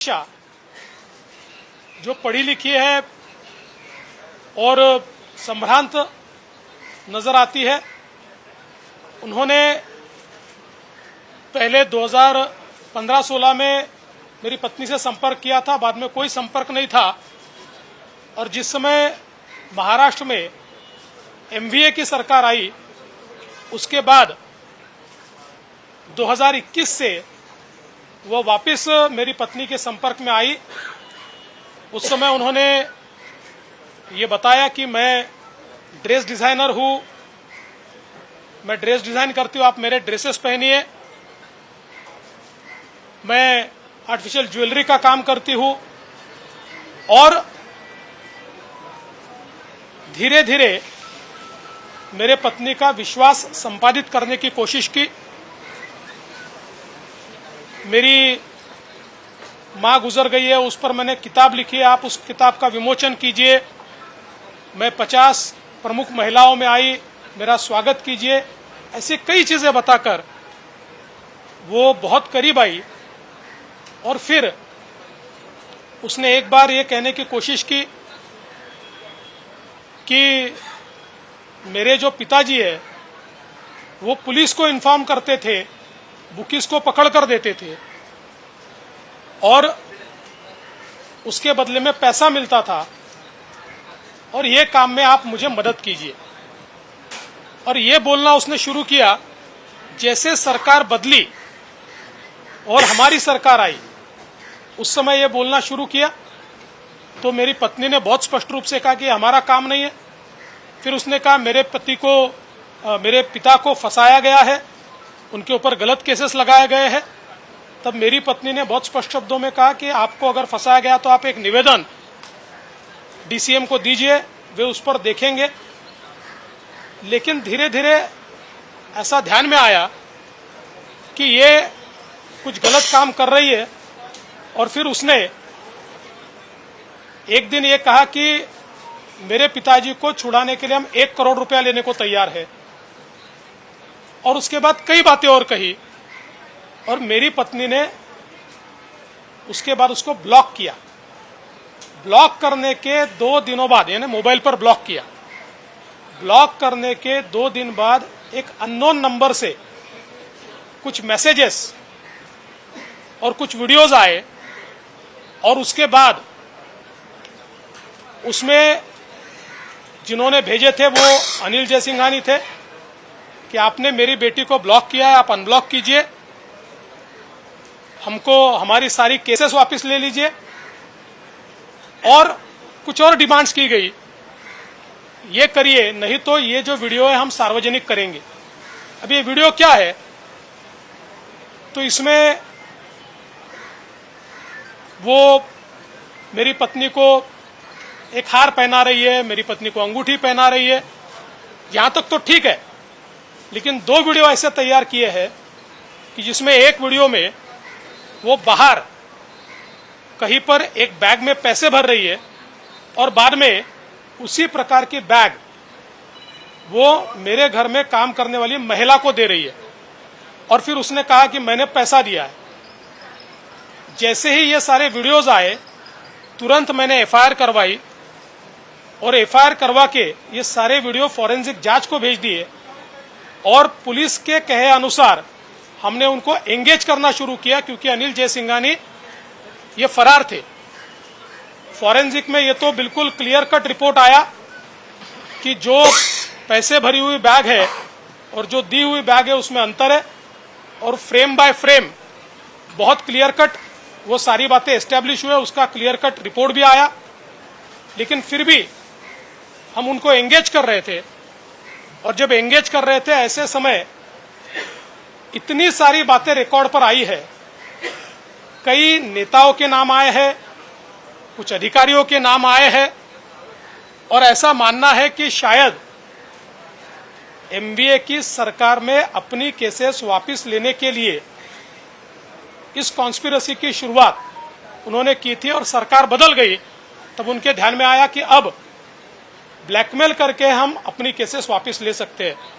शिक्षा जो पढ़ी लिखी है और संभ्रांत नजर आती है, उन्होंने पहले 2015-16 में मेरी पत्नी से संपर्क किया था, बाद में कोई संपर्क नहीं था। और जिस समय महाराष्ट्र में एमवीए की सरकार आई, उसके बाद 2021 से वो वापस मेरी पत्नी के संपर्क में आई। उस समय उन्होंने ये बताया कि मैं ड्रेस डिजाइनर हूँ, मैं ड्रेस डिजाइन करती हूँ, आप मेरे ड्रेसेस पहनिए। मैं आर्टिफिशियल ज्वेलरी का काम करती हूँ। और धीरे धीरे मेरे पत्नी का विश्वास संपादित करने की कोशिश की। मेरी मां गुजर गई है, उस पर मैंने किताब लिखी है, आप उस किताब का विमोचन कीजिए। मैं 50 प्रमुख महिलाओं में आई, मेरा स्वागत कीजिए। ऐसे कई चीजें बताकर वो बहुत करीब आई। और फिर उसने एक बार ये कहने की कोशिश की कि मेरे जो पिताजी है वो पुलिस को इन्फॉर्म करते थे, बुकीज को पकड़ कर देते थे और उसके बदले में पैसा मिलता था, और ये काम में आप मुझे मदद कीजिए। और ये बोलना उसने शुरू किया। जैसे सरकार बदली और हमारी सरकार आई, उस समय ये बोलना शुरू किया, तो मेरी पत्नी ने बहुत स्पष्ट रूप से कहा कि हमारा काम नहीं है। फिर उसने कहा मेरे पिता को फंसाया गया है, उनके ऊपर गलत केसेस लगाए गए हैं। तब मेरी पत्नी ने बहुत स्पष्ट शब्दों में कहा कि आपको अगर फंसाया गया तो आप एक निवेदन डीसीएम को दीजिए, वे उस पर देखेंगे। लेकिन धीरे धीरे ऐसा ध्यान में आया कि ये कुछ गलत काम कर रही है, और फिर उसने एक दिन ये कहा कि मेरे पिताजी को छुड़ाने के लिए हम 1 करोड़ रुपया लेने को तैयार है। और उसके बाद कई बातें और कही, और मेरी पत्नी ने उसके बाद उसको ब्लॉक किया। ब्लॉक करने के 2 दिनों बाद, यानी मोबाइल पर ब्लॉक किया। ब्लॉक करने के 2 दिन बाद एक अननोन नंबर से कुछ मैसेजेस और कुछ वीडियोस आए, और उसके बाद उसमें जिन्होंने भेजे थे वो अनिल जयसिंघानी थे कि आपने मेरी बेटी को ब्लॉक किया है, आप अनब्लॉक कीजिए, हमको हमारी सारी केसेस वापस ले लीजिए। और कुछ और डिमांड्स की गई, ये करिए, नहीं तो ये जो वीडियो है हम सार्वजनिक करेंगे। अब ये वीडियो क्या है, तो इसमें वो मेरी पत्नी को एक हार पहना रही है, मेरी पत्नी को अंगूठी पहना रही है, यहां तक तो ठीक है। लेकिन 2 वीडियो ऐसे तैयार किए हैं कि जिसमें एक वीडियो में वो बाहर कहीं पर एक बैग में पैसे भर रही है, और बाद में उसी प्रकार की बैग वो मेरे घर में काम करने वाली महिला को दे रही है। और फिर उसने कहा कि मैंने पैसा दिया है। जैसे ही ये सारे वीडियोस आए, तुरंत मैंने एफआईआर करवाई, और एफआईआर करवा के ये सारे वीडियो फॉरेंसिक जांच को भेज दिए। और पुलिस के कहे अनुसार हमने उनको एंगेज करना शुरू किया, क्योंकि अनिल जयसिंघानी ये फरार थे। फॉरेंसिक में ये तो बिल्कुल क्लियर कट रिपोर्ट आया कि जो पैसे भरी हुई बैग है और जो दी हुई बैग है उसमें अंतर है, और फ्रेम बाय फ्रेम बहुत क्लियर कट वो सारी बातें एस्टेब्लिश हुए, उसका क्लियर कट रिपोर्ट भी आया। लेकिन फिर भी हम उनको एंगेज कर रहे थे, और जब एंगेज कर रहे थे ऐसे समय इतनी सारी बातें रिकॉर्ड पर आई है। कई नेताओं के नाम आए हैं, कुछ अधिकारियों के नाम आए हैं, और ऐसा मानना है कि शायद एमवीए की सरकार में अपनी केसेस वापस लेने के लिए इस कॉन्स्पिरेसी की शुरुआत उन्होंने की थी। और सरकार बदल गई, तब उनके ध्यान में आया कि अब ब्लैकमेल करके हम अपनी केसेस वापस ले सकते हैं।